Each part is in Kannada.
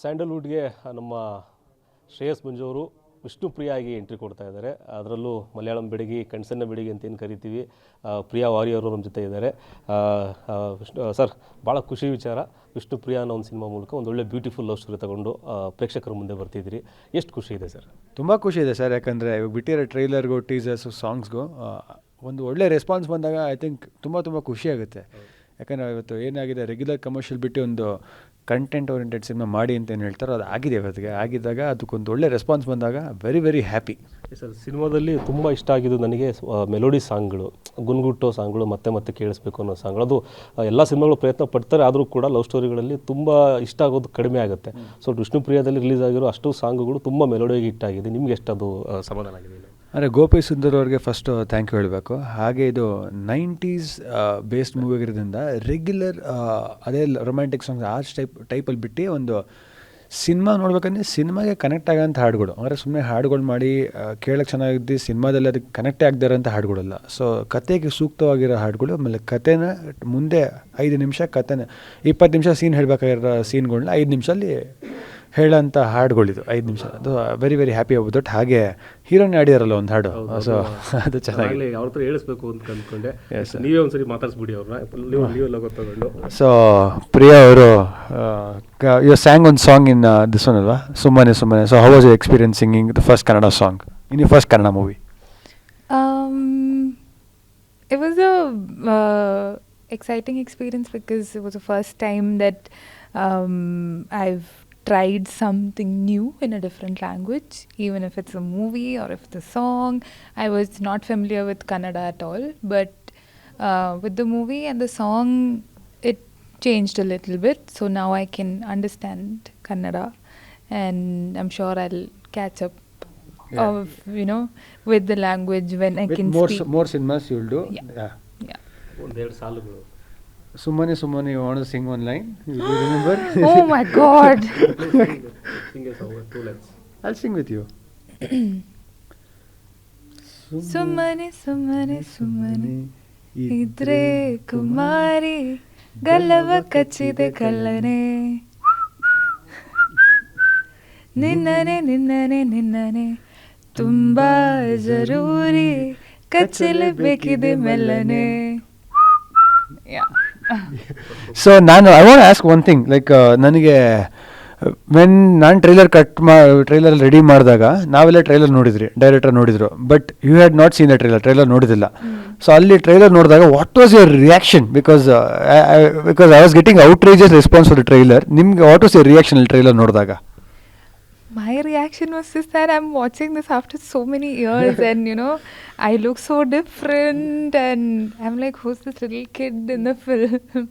ಸ್ಯಾಂಡಲ್ವುಡ್ಗೆ ನಮ್ಮ ಶ್ರೇಯಸ್ ಮಂಜು ಅವರು ವಿಷ್ಣುಪ್ರಿಯ ಆಗಿ ಎಂಟ್ರಿ ಕೊಡ್ತಾ ಇದ್ದಾರೆ. ಅದರಲ್ಲೂ ಮಲಯಾಳಂ ಬೆಡಗಿ, ಕಣ್ಸನ್ನ ಬೆಡಗಿ ಅಂತ ಏನು ಕರಿತೀವಿ, ಪ್ರಿಯಾ ವಾರಿಯವರು ನಮ್ಮ ಜೊತೆ ಇದ್ದಾರೆ. ಸರ್, ಭಾಳ ಖುಷಿ ವಿಚಾರ, ವಿಷ್ಣುಪ್ರಿಯ ಅನ್ನೋ ಒಂದು ಸಿನಿಮಾ ಮೂಲಕ ಒಂದು ಒಳ್ಳೆ ಬ್ಯೂಟಿಫುಲ್ ಲವ್ ಸ್ಟೋರಿ ತಗೊಂಡು ಪ್ರೇಕ್ಷಕರ ಮುಂದೆ ಬರ್ತಿದ್ದೀರಿ. ಎಷ್ಟು ಖುಷಿ ಇದೆ ಸರ್? ತುಂಬ ಖುಷಿ ಇದೆ ಸರ್, ಯಾಕಂದರೆ ಇವಾಗ ಬಿಟ್ಟಿರೋ ಟ್ರೈಲರ್ಗೂ, ಟೀಸರ್ಸು, ಸಾಂಗ್ಸ್ಗೂ ಒಂದು ಒಳ್ಳೆ ರೆಸ್ಪಾನ್ಸ್ ಬಂದಾಗ ಐ ಥಿಂಕ್ ತುಂಬ ಖುಷಿಯಾಗುತ್ತೆ. ಯಾಕಂದರೆ ಇವತ್ತು ಏನಾಗಿದೆ, ರೆಗ್ಯುಲರ್ ಕಮರ್ಷಿಯಲ್ ಬಿಟ್ಟು ಒಂದು ಕಂಟೆಂಟ್ ಓರಿಯೆಂಟೆಡ್ ಸಿನಿಮಾ ಮಾಡಿ ಅಂತ ಏನು ಹೇಳ್ತಾರೋ ಅದು ಆಗಿದೆ. ಇವತ್ತಿಗೆ ಆಗಿದ್ದಾಗ ಅದಕ್ಕೊಂದು ಒಳ್ಳೆ ರೆಸ್ಪಾನ್ಸ್ ಬಂದಾಗ ವೆರಿ ಹ್ಯಾಪಿ. ಸರ್, ಸಿನಿಮಾದಲ್ಲಿ ತುಂಬ ಇಷ್ಟ ಆಗಿದ್ದು ನನಗೆ ಮೆಲೋಡಿ ಸಾಂಗ್ಗಳು, ಗುನ್ಗುಟ್ಟೋ ಸಾಂಗ್ಗಳು, ಮತ್ತೆ ಕೇಳಿಸ್ಬೇಕು ಅನ್ನೋ ಸಾಂಗ್ಗಳು. ಅದು ಎಲ್ಲ ಸಿನಿಮಾಗಳು ಪ್ರಯತ್ನ ಪಡ್ತಾರೆ, ಆದರೂ ಕೂಡ ಲವ್ ಸ್ಟೋರಿಗಳಲ್ಲಿ ತುಂಬ ಇಷ್ಟ ಆಗೋದು ಕಡಿಮೆ ಆಗುತ್ತೆ. ಸೊ ವಿಷ್ಣುಪ್ರಿಯದಲ್ಲಿ ರಿಲೀಸ್ ಆಗಿರೋ ಅಷ್ಟು ಸಾಂಗ್ಗಳು ತುಂಬ ಮೆಲೋಡಿಯಾಗಿ ಹಿಟ್ಟಾಗಿದೆ. ನಿಮ್ಗೆ ಎಷ್ಟು ಅದು ಸಮಾಧಾನ ಆಗಿದೆ? ಅಂದರೆ ಗೋಪಿ ಸುಂದರ್ ಅವ್ರಿಗೆ ಫಸ್ಟು ಥ್ಯಾಂಕ್ ಯು ಹೇಳಬೇಕು. ಹಾಗೆ ಇದು 90s ಬೇಸ್ಡ್ ಮೂವಿ ಆಗಿರೋದ್ರಿಂದ ರೆಗ್ಯುಲರ್ ಅದೇ ರೊಮ್ಯಾಂಟಿಕ್ ಸಾಂಗ್ಸ್ ಆರ್ಚ್ ಟೈಪಲ್ಲಿ ಬಿಟ್ಟು ಒಂದು ಸಿನಿಮಾ ನೋಡ್ಬೇಕಂದ್ರೆ ಸಿನಿಮಾಗೆ ಕನೆಕ್ಟ್ ಆಗೋಂಥ ಹಾಡುಗಳು, ಅಂದರೆ ಸುಮ್ಮನೆ ಹಾಡುಗಳು ಮಾಡಿ ಕೇಳೋಕ್ಕೆ ಚೆನ್ನಾಗಿದ್ದು ಸಿನಿಮಾದಲ್ಲಿ ಅದಕ್ಕೆ ಕನೆಕ್ಟೇ ಆಗದೇ ಇರೋಂಥ ಹಾಡುಗಳಲ್ಲ. ಸೊ ಕತೆಗೆ ಸೂಕ್ತವಾಗಿರೋ ಹಾಡುಗಳು, ಆಮೇಲೆ ಕತೆನ ಮುಂದೆ 5 ನಿಮಿಷ ಕತೆನ 20 ನಿಮಿಷ ಸೀನ್ ಹೇಳಬೇಕಾಗಿರೋ ಸೀನ್ಗಳನ್ನ 5 ನಿಮಿಷದಲ್ಲಿ ಹೇಳೋಂಥ ಹಾಡುಗಳಿದು. 5 ನಿಮಿಷ ಅದು ವೆರಿ ಹ್ಯಾಪಿ ಆಗ್ಬೋದು. ಹಾಗೆ ಹೀರೋನೇ ಆಡಿದಾರಲ್ಲ ಒಂದು ಹಾಡು, ಸೊ ಅದು ಚೆನ್ನಾಗಿ ಅವ್ರ ಹತ್ರ ಹೇಳಿಸ್ಬೇಕು ಅಂತ ಅಂದ್ಕೊಂಡೆ. ನೀವೇ ಒಂದ್ಸರಿ ಮಾತಾಡಿಸ್ಬಿಡಿ ಅವ್ರನ್ನ, ನೀವೆಲ್ಲ ಗೊತ್ತಾಗೊಂಡು. ಸೊ ಪ್ರಿಯಾ ಅವರು ಯು ಸ್ಯಾಂಗ್ ಒಂದು ಸಾಂಗ್ ಇನ್ ದಿಸ್ ಒನ್ ಅಲ್ವಾ, ಸುಮ್ಮನೆ. So how was you experience singing the first Kannada song in you first Kannada movie? It was a exciting experience because it was the first time that I've tried something new in a different language, even if it's a movie or if it's a song. I was not familiar with Kannada at all, but with the movie and the song, it changed a little bit. So now I can understand Kannada, and I'm sure I'll catch up with the language when I can speak. More cinemas you'll do. Yeah. ಒಂದೆರಡು ಸಾಲುಗಳು. ಸುಮ್ಮನೆ you want to sing one line? You remember? Oh my God! Sing us over 2 lines. I'll sing with you. ಸುಮ್ಮನೆ ಇದ್ರೆ ಕುಮಾರಿ ಗಲ್ಲವ ಕಚ್ಚಿದೆ ಕಲ್ಲನೆ, ನಿನ್ನನೆ ತುಂಬಾ ಜರೂರಿ ಕಚ್ಚಲೇಬೇಕಿದೆ ಮೆಲ್ಲನೆ. So I want to ask one thing, like ನನಗೆ ವೆನ್ ನಾನು ಟ್ರೈಲರ್ ರೆಡಿ ಮಾಡಿದಾಗ ನಾವೆಲ್ಲ ಟ್ರೈಲರ್ ನೋಡಿದ್ರಿ, ಡೈರೆಕ್ಟರ್ ನೋಡಿದ್ರು, but you had not seen the trailer ನೋಡಿದಿಲ್ಲ. ಸೊ ಅಲ್ಲಿ ಟ್ರೈಲರ್ ನೋಡಿದಾಗ what was your reaction? Because I was getting outrageous response for the trailer. ನಿಮ್ಗೆ ವಾಟ್ ವಾಸ್ ಯುವರ್ ರಿಯಾಕ್ಷನ್ ಅಲ್ಲಿ ಟ್ರೈಲರ್ ನೋಡಿದಾಗ? My reaction was just that I'm watching this after so many years and I look so different and I'm like, who's this little kid in the film?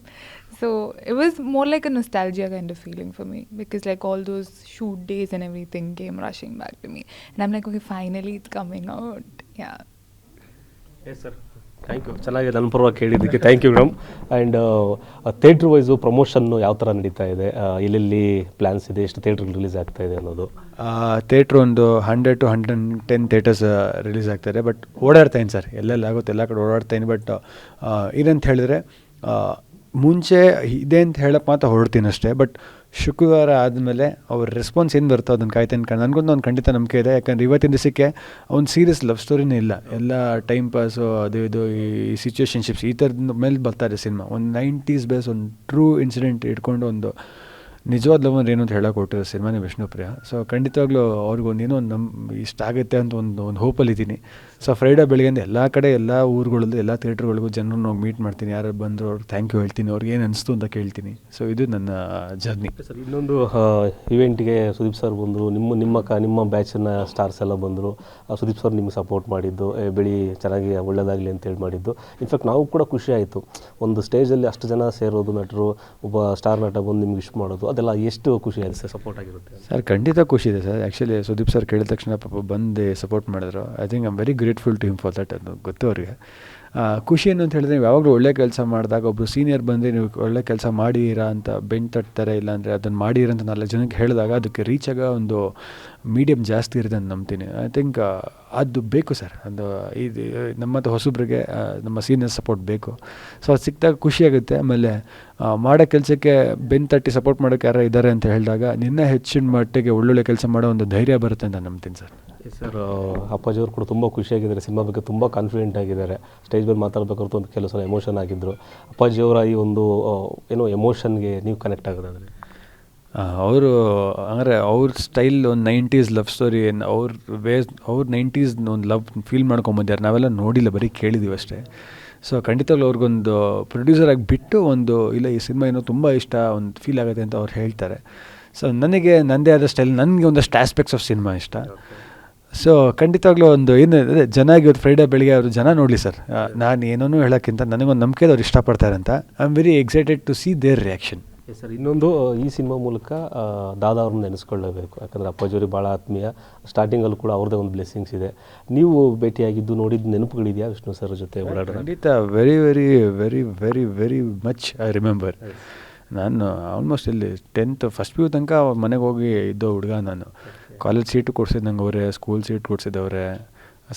So it was more like a nostalgia kind of feeling for me, because like all those shoot days and everything came rushing back to me, and I'm like, okay, finally it's coming out. Yeah. Yes sir, thank you. ಚೆನ್ನಾಗಿ ನನ್ನ ಪರವಾಗಿ ಕೇಳಿದ್ದಕ್ಕೆ thank you madam. And theatre wise ಪ್ರಮೋಷನ್ನು ಯಾವ ಥರ ನಡೀತಾ ಇದೆ, ಎಲ್ಲೆಲ್ಲಿ ಪ್ಲ್ಯಾನ್ಸ್ ಇದೆ, ಎಷ್ಟು ಥಿಯೇಟ್ರಿಗೆ ರಿಲೀಸ್ ಆಗ್ತಾ ಇದೆ ಅನ್ನೋದು? ಥಿಯೇಟ್ರ್ ಒಂದು 100 to 110 ಥಿಯೇಟರ್ಸ್ ರಿಲೀಸ್ ಆಗ್ತಾಯಿದೆ. ಬಟ್ ಓಡಾಡ್ತಾಯಿನಿ ಸರ್, ಎಲ್ಲೆಲ್ಲಿ ಆಗುತ್ತೆ ಎಲ್ಲ ಕಡೆ ಓಡಾಡ್ತಾಯಿನಿ. ಬಟ್ ಏನಂತ ಹೇಳಿದ್ರೆ ಮುಂಚೆ ಇದೆ ಅಂತ ಹೇಳಕ್ಕೆ ಮಾತ್ರ ಹೊರಡ್ತೀನಿ ಅಷ್ಟೇ. ಬಟ್ ಶುಕ್ರವಾರ ಆದಮೇಲೆ ಅವ್ರ ರೆಸ್ಪಾನ್ಸ್ ಏನು ಬರ್ತೋ ಅದನ್ನು ಕಾಯ್ತಾನೆ. ನನಗೊಂದು ಒಂದು ಖಂಡಿತ ನಂಬಿಕೆ ಇದೆ, ಯಾಕಂದರೆ ಇವತ್ತಿನ ದಿವಸಕ್ಕೆ ಒಂದು ಸೀರಿಯಸ್ ಲವ್ ಸ್ಟೋರಿನೇ ಇಲ್ಲ, ಎಲ್ಲ ಟೈಮ್ ಪಾಸು, ಅದು ಇದು ಈ ಸಿಚುವೇಶನ್ಶಿಪ್ಸ್ ಈ ಥರದ ಮೇಲೆ ಬರ್ತಾರೆ ಸಿನಿಮಾ. ಒಂದು 90s ಬೇಸ್ ಒಂದು ಟ್ರೂ ಇನ್ಸಿಡೆಂಟ್ ಇಟ್ಕೊಂಡು ಒಂದು ನಿಜವಾದ ಲವ್ ಅಂದ್ರೆ ಏನು ಅಂತ ಹೇಳಕ್ಕೆ ಕೊಟ್ಟಿರೋ ಸಿನಿಮಾನೇ ವಿಷ್ಣುಪ್ರಿಯ. ಸೊ ಖಂಡಿತವಾಗ್ಲೂ ಅವ್ರಿಗೊಂದು ಏನೋ ಇಷ್ಟ ಆಗುತ್ತೆ ಅಂತ ಒಂದು ಹೋಪಲ್ಲಿದ್ದೀನಿ. ಸೊ ಫ್ರೈಡೇ ಬೆಳಿಗ್ಗೆಯಿಂದ ಎಲ್ಲ ಕಡೆ ಎಲ್ಲ ಊರುಗಳಲ್ಲೂ ಎಲ್ಲ ಥಿಯೇಟ್ರ್ಗಳಿಗೂ ಜನರನ್ನು ಹೋಗಿ ಮೀಟ್ ಮಾಡ್ತೀನಿ. ಯಾರು ಬಂದರು ಅವ್ರಿಗೆ ಥ್ಯಾಂಕ್ ಯು ಹೇಳ್ತೀನಿ, ಅವ್ರಿಗೆ ಏನು ಅನಿಸ್ತು ಅಂತ ಕೇಳ್ತೀನಿ. ಸೊ ಇದು ನನ್ನ ಜರ್ನಿ. ಸರ್, ಇನ್ನೊಂದು ಇವೆಂಟ್ಗೆ ಸುದೀಪ್ ಸರ್ ಬಂದರು, ನಿಮ್ಮ ಬ್ಯಾಚಿನ ಸ್ಟಾರ್ಸ್ ಎಲ್ಲ ಬಂದರು. ಸುದೀಪ್ ಸರ್ ನಿಮ್ಗೆ ಸಪೋರ್ಟ್ ಮಾಡಿದ್ದು, ಬೆಳಿ ಚೆನ್ನಾಗಿ ಒಳ್ಳೆಯದಾಗಲಿ ಅಂತೇಳಿ ಮಾಡಿದ್ದು. ಇನ್ಫ್ಯಾಕ್ಟ್ ನಾವು ಕೂಡ ಖುಷಿ ಆಯಿತು, ಒಂದು ಸ್ಟೇಜಲ್ಲಿ ಅಷ್ಟು ಜನ ಸೇರೋದು, ನಟರು, ಒಬ್ಬ ಸ್ಟಾರ್ ನಟ ಬಂದು ನಿಮ್ಗೆ ವಿಶ್ ಮಾಡೋದು, ಅದೆಲ್ಲ ಎಷ್ಟು ಖುಷಿ ಆಗಿದೆ ಸರ್, ಸಪೋರ್ಟ್ ಆಗಿರುತ್ತೆ ಸರ್? ಖಂಡಿತ ಖುಷಿ ಇದೆ ಸರ್. ಆ್ಯಕ್ಚುಲಿ ಸುದೀಪ್ ಸರ್ ಕೇಳಿದ ತಕ್ಷಣ ಪಾಪ ಬಂದು ಸಪೋರ್ಟ್ ಮಾಡಿದ್ರು. I think I am very grateful to him for that. ಅದು ಗೊತ್ತು ಅವ್ರಿಗೆ. ಖುಷಿ ಏನು ಅಂತ ಹೇಳಿದ್ರೆ ನೀವು ಯಾವಾಗಲೂ ಒಳ್ಳೆ ಕೆಲಸ ಮಾಡಿದಾಗ ಒಬ್ಬರು ಸೀನಿಯರ್ ಬಂದರೆ ನೀವು ಒಳ್ಳೆ ಕೆಲಸ ಮಾಡಿದ್ದೀರಾ ಅಂತ ಬೆನ್ನು ತಟ್ತಾರೆ, ಇಲ್ಲಾಂದರೆ ಅದನ್ನು ಮಾಡಿದ್ದೀರ ಅಂತ 4 ಜನಕ್ಕೆ ಹೇಳಿದಾಗ ಅದಕ್ಕೆ ರೀಚ್ ಆಗೋ ಒಂದು ಮೀಡಿಯಮ್ ಜಾಸ್ತಿ ಇರುತ್ತೆ ಅಂತ ನಂಬ್ತೀನಿ. ಐ ಥಿಂಕ್ ಅದು ಬೇಕು ಸರ್. ಅದು ಇದು ನಮ್ಮಂಥ ಹೊಸಬ್ರಿಗೆ ನಮ್ಮ ಸೀನಿಯರ್ ಸಪೋರ್ಟ್ ಬೇಕು. ಸೊ ಅದು ಸಿಕ್ಕಿದಾಗ ಖುಷಿಯಾಗುತ್ತೆ. ಆಮೇಲೆ ಮಾಡೋ ಕೆಲಸಕ್ಕೆ ಬೆನ್ನು ತಟ್ಟಿ ಸಪೋರ್ಟ್ ಮಾಡೋಕ್ಕೆ ಯಾರು ಇದ್ದಾರೆ ಅಂತ ಹೇಳಿದಾಗ ನಿನ್ನ ಹೆಚ್ಚಿನ ಮಟ್ಟಿಗೆ ಒಳ್ಳೊಳ್ಳೆ ಕೆಲಸ ಮಾಡೋ ಒಂದು ಧೈರ್ಯ ಬರುತ್ತೆ ಅಂತ ನಂಬ್ತೀನಿ ಸರ್. ಸರ್ ಅಪ್ಪಾಜಿಯವರು ಕೂಡ ತುಂಬ ಖುಷಿಯಾಗಿದ್ದಾರೆ, ಸಿನಿಮಾ ಬಗ್ಗೆ ತುಂಬ ಕಾನ್ಫಿಡೆಂಟ್ ಆಗಿದ್ದಾರೆ. ಸ್ಟೇಜ್ ಮೇಲೆ ಮಾತಾಡಬೇಕಾದ್ರೆ ಒಂದು ಕೆಲವು ಸಲ ಎಮೋಷನ್ ಆಗಿದ್ದರು. ಅಪ್ಪಾಜಿಯವರ ಈ ಒಂದು ಏನೋ ಎಮೋಷನ್ಗೆ ನೀವು ಕನೆಕ್ಟ್ ಆಗೋದಾದರೆ? ಅವರು ಅಂದರೆ ಅವ್ರ ಸ್ಟೈಲ್ ಒಂದು 90s ಲವ್ ಸ್ಟೋರಿ, ಅವ್ರ 90s ಒಂದು ಲವ್ ಫೀಲ್ ಮಾಡ್ಕೊಂಬಂದಿದ್ದಾರೆ. ನಾವೆಲ್ಲ ನೋಡಿಲ್ಲ, ಬರೀ ಕೇಳಿದ್ದೀವಿ ಅಷ್ಟೇ. ಸೊ ಖಂಡಿತವಾಗ್ಲೂ ಅವ್ರಿಗೊಂದು ಪ್ರೊಡ್ಯೂಸರ್ ಆಗಿ ಬಿಟ್ಟು ಒಂದು ಇಲ್ಲ ಈ ಸಿನಿಮಾ ಏನೋ ತುಂಬ ಇಷ್ಟ, ಒಂದು ಫೀಲ್ ಆಗುತ್ತೆ ಅಂತ ಅವ್ರು ಹೇಳ್ತಾರೆ. ಸೊ ನನಗೆ ನನ್ನದೇ ಆದ ಸ್ಟೈಲ್, ನನಗೆ ಒಂದಷ್ಟು ಆಸ್ಪೆಕ್ಟ್ಸ್ ಆಫ್ ಸಿನಿಮಾ ಇಷ್ಟ. ಸೊ ಖಂಡಿತವಾಗ್ಲೂ ಒಂದು ಏನು ಜನ ಇವತ್ತು ಫ್ರೈಡೇ ಬೆಳಿಗ್ಗೆ ಅವರು ಜನ ನೋಡಲಿ ಸರ್, ನಾನು ಏನೂ ಹೇಳೋಕ್ಕಿಂತ ನನಗೊಂದು ನಂಬಿಕೆ ಅವ್ರು ಇಷ್ಟಪಡ್ತಾರೆ ಅಂತ I am very excited to see their reaction. Sir ಇನ್ನೊಂದು ಈ ಸಿನಿಮಾ ಮೂಲಕ ದಾದಾ ಅವ್ರನ್ನ ನೆನೆಸ್ಕೊಳ್ಳಬೇಕು. ಯಾಕಂದರೆ ಅಪ್ಪಾಜಿಯವ್ರಿಗೆ ಭಾಳ ಆತ್ಮೀಯ, ಸ್ಟಾರ್ಟಿಂಗಲ್ಲೂ ಕೂಡ ಅವ್ರದ್ದೇ ಒಂದು ಬ್ಲೆಸ್ಸಿಂಗ್ಸ್ ಇದೆ. ನೀವು ಭೇಟಿಯಾಗಿದ್ದು ನೋಡಿದ್ದು ನೆನಪುಗಳಿದೆಯಾ ವಿಷ್ಣು ಸರ್ ಜೊತೆ ಓಡಾಡೋದು? ಖಂಡಿತ very very very very very much I remember. ನಾನು ಆಲ್ಮೋಸ್ಟ್ ಇಲ್ಲಿ 10th ಫಸ್ಟ್ PU ತನಕ ಮನೆಗೆ ಹೋಗಿ ಇದ್ದೋ ಹುಡುಗ. ನಾನು ಕಾಲೇಜ್ ಸೀಟು ಕೊಡ್ಸಿದ್ದಂಗೆ ಅವರೇ, ಸ್ಕೂಲ್ ಸೀಟ್ ಕೊಡ್ಸಿದ್ದವ್ರೆ.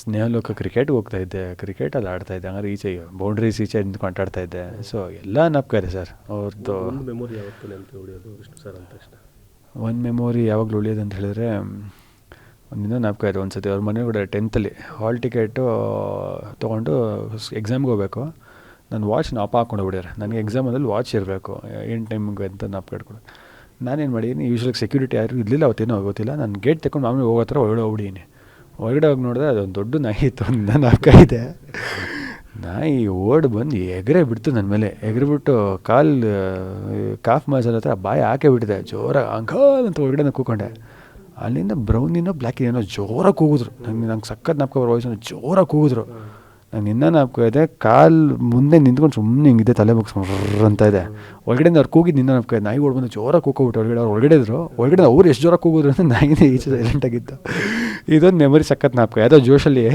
ಸ್ನೇಹಲೋಕ ಕ್ರಿಕೆಟ್ಗೆ ಹೋಗ್ತಾಯಿದ್ದೆ, ಕ್ರಿಕೆಟಲ್ಲಿ ಆಡ್ತಾಯಿದ್ದೆ. ಹಂಗಾರೆ ಈಚೆ ಬೌಂಡ್ರೀಸ್ ಈಚೆ ನಿಂತ್ಕೊಂಡು ಆಡ್ತಾಯಿದ್ದೆ. ಸೊ ಎಲ್ಲ ನೆನಪಿದೆ ಸರ್ ಅವ್ರದ್ದು. ಒಂದು ಮೆಮೊರಿ ಯಾವತ್ತೂ ನೆನಪು ಉಳಿಯೋದು ವಿಷ್ಣು ಸರ್ ಅಂದ ತಕ್ಷಣ? ಒಂದು ಮೆಮೊರಿ ಯಾವಾಗಲೂ ಉಳಿಯೋದು ಅಂತ ಹೇಳಿದ್ರೆ ಒಂದಿನ ನೆನಪಿದೆ. ಒಂದು ಸತಿ ಅವ್ರ ಮನೆ ಕೂಡ 10th ಹಾಲ್ ಟಿಕೆಟು ತೊಗೊಂಡು ಎಕ್ಸಾಮ್ಗೆ ಹೋಗಬೇಕು. ನಾನು ವಾಚ್ನ ಅಪ್ಪ ಹಾಕ್ಕೊಂಡು ಹೋಗ್ಬಿಡ್ಯಾರೆ. ನನಗೆ ಎಕ್ಸಾಮಲ್ಲಿ ವಾಚ್ ಇರಬೇಕು, ಏನು ಟೈಮಿಗೆ ಅಂತ ನೆನಪು ಇಟ್ಕೊಡು. ನಾನೇನು ಮಾಡೀನಿ, ಯೂಶ್ವಲಾಗಿ ಸೆಕ್ಯೂರಿಟಿ ಯಾರು ಇರಲಿಲ್ಲ ಅವತ್ತೇನೋ ಗೊತ್ತಿಲ್ಲ. ನಾನು ಗೇಟ್ ತಗೊಂಡು ಮಾಮೂಲಿ ಹೋಗೋ ಹತ್ರ ಒಳಗಡೆ ಹೋಗ್ಬಿಡೀನಿ. ಹೊರಗಡೆ ಹೋಗಿ ನೋಡಿದ್ರೆ ಅದೊಂದು ದೊಡ್ಡ ನಾಯಿ ಇತ್ತು, ನನ್ನ ಅಕ್ಕ ಇದೆ. ನಾಯಿ ಓಡ್ ಬಂದು ಎಗರೇ ಬಿಡ್ತು ನನ್ನ ಮೇಲೆ. ಎಗರಿಬಿಟ್ಟು ಕಾಫ್ ಮಸಾಲ ಹತ್ರ ಬಾಯಿ ಹಾಕೇ ಬಿಟ್ಟಿದೆ. ಜೋರಾಗಿ ಅಂಕಲ್ ಅಂತ ಹೊರಗಡೆ ಕೂಕೊಂಡೆ. ಅಲ್ಲಿಂದ ಬ್ರೌನಿನೋ ಬ್ಲ್ಯಾಕಿನೇನೋ ಜೋರಾಗಿ ಕೂಗಿದ್ರು. ನಂಗೆ ಸಖತ್ ನಾಪ್ಕೊ ಬರೋ ವಯಸ್ಸು ಜೋರಾಗಿ ಕೂಗಿದ್ರು. ನಾನು ಇನ್ನೂ ನಾಪ್ಕೊ ಇದೆ, ಮುಂದೆ ನಿಂತ್ಕೊಂಡು ಸುಮ್ಮನೆ ಹಿಂಗಿದೆ, ತಲೆ ಮುಗಿಸ್ಕೊಂಡು ಅಂತ ಇದೆ. ಒಳಗಡೆ ಅವ್ರು ಕೂಗಿದ್ದು ಇನ್ನೂ ನಾಪ್ಕೊ ಇದೆ. ನಾಯಿ ಓಡ್ ಬಂದು ಜೋರಾಗಿ ಕೂಗ್ಬಿಟ್ಟು ಹೊರಗಡೆ ಅವ್ರು ಒಳಗಡೆ ಇದ್ರು. ಒಳಗಡೆ ಅವ್ರು ಎಷ್ಟು ಜೋರಾಗಿ ಕೂಗಿದ್ರು ಅಂತ ನಾಯಿನೇ ಈಚೆ ಸೈಲೆಂಟಾಗಿತ್ತು. ಇದೊಂದು ಮೆಮೊರಿ ಸಖತ್ ನಾಪ್ಕೊ. ಯಾವುದೋ ಜೋಶಲ್ಲಿ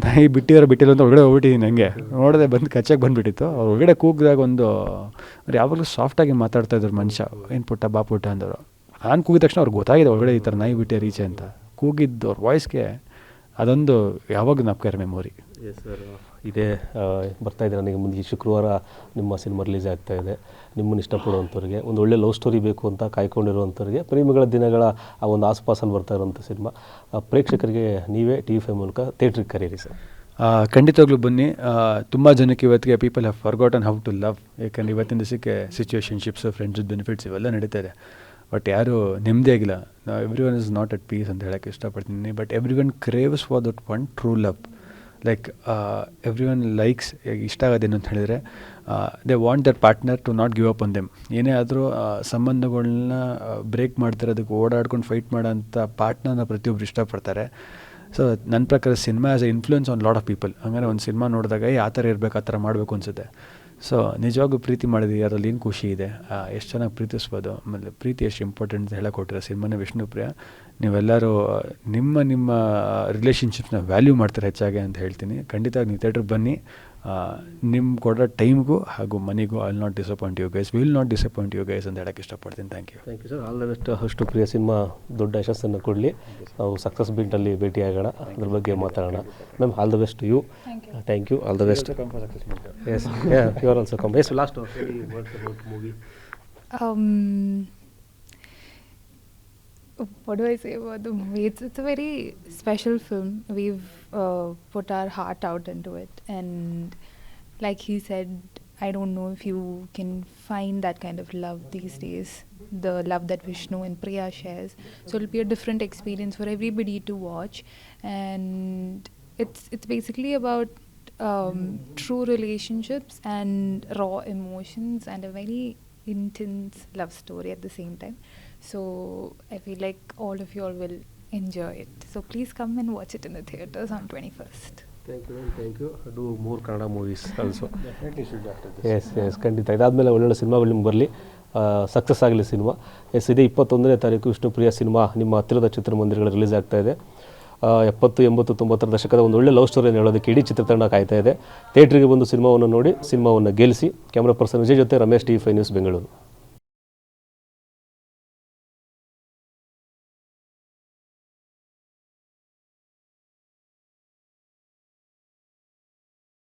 ನಾಯಿ ಬಿಟ್ಟಿಲ್ಲ ಅಂತ ಒಳಗಡೆ ಹೋಗ್ಬಿಟ್ಟಿದ್ದೀನಿ. ನನಗೆ ನೋಡದೆ ಬಂದು ಕಚ್ಚಾಗಿ ಬಂದುಬಿಟ್ಟಿತ್ತು. ಅವ್ರು ಒಳಗಡೆ ಕೂಗಿದಾಗ ಒಂದು ಯಾವಾಗಲೂ ಸಾಫ್ಟಾಗಿ ಮಾತಾಡ್ತಾಯಿದ್ರು ಮನುಷ್ಯ. ಏನು ಪುಟ್ಟ ಬಾ ಪುಟ್ಟ ಅಂದವರು. ನಾನು ಕೂಗಿದ ತಕ್ಷಣ ಅವ್ರಿಗೆ ಗೊತ್ತಾಗಿದೆ ಒಳಗಡೆ ಈ ಥರ ನಾಯಿ ಬಿಟ್ಟೆ ರೀಚೆ ಅಂತ. ಕೂಗಿದ್ದು ಅವ್ರ ವಾಯ್ಸ್ಗೆ ಅದೊಂದು ಯಾವಾಗ ನಾಪ್ಕರ ಮೆಮೊರಿ. ಎಸ್ ಸರ್, ಇದೇ ಬರ್ತಾಯಿದೆ ನನಗೆ ಮುಂದೆ ಶುಕ್ರವಾರ ನಿಮ್ಮ ಸಿನಿಮಾ ರಿಲೀಸ್ ಆಗ್ತಾಯಿದೆ. ನಿಮ್ಮನ್ನು ಇಷ್ಟಪಡುವಂಥವ್ರಿಗೆ, ಒಂದು ಒಳ್ಳೆ ಲವ್ ಸ್ಟೋರಿ ಬೇಕು ಅಂತ ಕಾಯ್ಕೊಂಡಿರುವಂಥವ್ರಿಗೆ, ಪ್ರೇಮಿಗಳ ದಿನಗಳ ಆ ಒಂದು ಆಸ್ಪಾಸಲ್ಲಿ ಬರ್ತಾ ಇರೋಂಥ ಸಿನಿಮಾ ಪ್ರೇಕ್ಷಕರಿಗೆ ನೀವೇ TV5 ಮೂಲಕ ಥಿಯೇಟ್ರಿಗೆ ಕರೀರಿ ಸರ್. ಖಂಡಿತವಾಗ್ಲೂ ಬನ್ನಿ. ತುಂಬ ಜನಕ್ಕೆ ಇವತ್ತಿಗೆ people have forgotten how to love. ಯಾಕಂದರೆ ಇವತ್ತಿನ ದಿವಸಕ್ಕೆ ಸಿಚುವೇಶನ್ಶಿಪ್ಸ್, ಫ್ರೆಂಡ್ಸ್ ಬೆನಿಫಿಟ್ಸ್ ಇವೆಲ್ಲ ನಡೀತಾ ಇದೆ. ಬಟ್ ಯಾರೂ ನೆಮ್ಮದಿ ಆಗಿಲ್ಲ. Everyone is not at peace ಅಂತ ಹೇಳೋಕ್ಕೆ ಇಷ್ಟಪಡ್ತೀನಿ. But everyone craves for that one true love. Like everyone likes. ಇಷ್ಟ ಆಗೋದೇನು ಅಂತ ಹೇಳಿದರೆ they want their partner to not give up on them. ಏನೇ ಆದರೂ ಸಂಬಂಧಗಳನ್ನ ಬ್ರೇಕ್ ಮಾಡ್ತಿರೋದಕ್ಕೆ ಓಡಾಡ್ಕೊಂಡು ಫೈಟ್ ಮಾಡೋಂಥ ಪಾರ್ಟ್ನರ್ನ ಪ್ರತಿಯೊಬ್ಬರು ಇಷ್ಟಪಡ್ತಾರೆ. ಸೊ ನನ್ನ ಪ್ರಕಾರ cinema as A influence on lot of people. ಹಂಗಾರೆ ಒಂದು ಸಿನಿಮಾ ನೋಡಿದಾಗ ಆ ಥರ ಇರಬೇಕು, ಆ ಥರ ಮಾಡಬೇಕು ಅನಿಸುತ್ತೆ. ಸೊ ನಿಜವಾಗೂ ಪ್ರೀತಿ ಮಾಡಿದ್ವಿ, ಅದರಲ್ಲಿ ಏನು ಖುಷಿ ಇದೆ, ಎಷ್ಟು ಚೆನ್ನಾಗಿ ಪ್ರೀತಿಸ್ಬೋದು. ಆಮೇಲೆ ಪ್ರೀತಿ ಎಷ್ಟು ಇಂಪಾರ್ಟೆಂಟ್ ಅಂತ ಹೇಳಕೊಟ್ಟಿರೋ ಸಿನಿಮಾನೇ ವಿಷ್ಣುಪ್ರಿಯ. ನೀವೆಲ್ಲರೂ ನಿಮ್ಮ ರಿಲೇಷನ್ಶಿಪ್ನ ವ್ಯಾಲ್ಯೂ ಮಾಡ್ತಾರೆ ಹೆಚ್ಚಾಗಿ ಅಂತ ಹೇಳ್ತೀನಿ. ಖಂಡಿತ ನೀವು ಥಿಯೇಟ್ರಿಗೆ ಬನ್ನಿ. ನಿಮ್ಮ ಕೊಡೋ ಟೈಮ್ಗೂ ಹಾಗೂ ಮನಿಗೂ I will not disappoint you guys, will not disappoint you guys ಅಂತ ಹೇಳೋಕ್ಕೆ ಇಷ್ಟಪಡ್ತೀನಿ. Thank you sir. All the best. Vishnupriya cinema ದೊಡ್ಡ ಯಶಸ್ಸನ್ನು ಕೊಡಲಿ. ನಾವು ಸಕ್ಸಸ್ ಬಿಂಟಲ್ಲಿ ಭೇಟಿಯಾಗೋಣ, ಅದ್ರ ಬಗ್ಗೆ ಮಾತಾಡೋಣ. Ma'am, all the best you. Thank you. All the best. Yes, you are also come. Yes, last movie. What do I say about the movie? It's a very special film. We've put our heart out into it, and like he said, I don't know if you can find that kind of love these days, the love that Vishnu and Priya shares. So it'll be a different experience for everybody to watch, and it's basically about true relationships and raw emotions and a very intense love story at the same time. So I feel like all of you all will enjoy it. So please come and watch it in the theatres on 21st. Thank you. Do more Kannada movies also. Definitely should after this. Yes, ಖಂಡಿತ. ಇದಾದಮೇಲೆ ಒಳ್ಳೊಳ್ಳೆ ಸಿನಿಮಾಗಳು ನಿಮ್ಗೆ ಬರಲಿ, ಸಕ್ಸಸ್ ಆಗಲಿ ಸಿನಿಮಾ. ಎಸ್, ಇದೇ 21ನೇ ತಾರೀಕು ವಿಷ್ಣುಪ್ರಿಯ ಸಿನಿಮಾ ನಿಮ್ಮ ಹತ್ತಿರದ ಚಿತ್ರಮಂದಿರಗಳು ರಿಲೀಸ್ ಆಗ್ತಾಯಿದೆ. 70, 80, 90ರ ದಶಕದ ಒಂದು ಒಳ್ಳೆ ಲವ್ ಸ್ಟೋರಿಯನ್ನು ಹೇಳೋದಕ್ಕೆ ಇಡೀ ಚಿತ್ರತಂಡ ಕಾಯ್ತಾ ಇದೆ. ಥಿಯೇಟ್ರಿಗೆ ಬಂದು ಸಿನಿಮಾವನ್ನು ನೋಡಿ, ಸಿನಿಮಾವನ್ನು ಗೆಲ್ಲಿಸಿ. ಕ್ಯಾಮ್ರಾ ಪರ್ಸನ್ ವಿಜಯ್ ಜೊತೆ ರಮೇಶ್, TV5 ನ್ಯೂಸ್, ಬೆಂಗಳೂರು.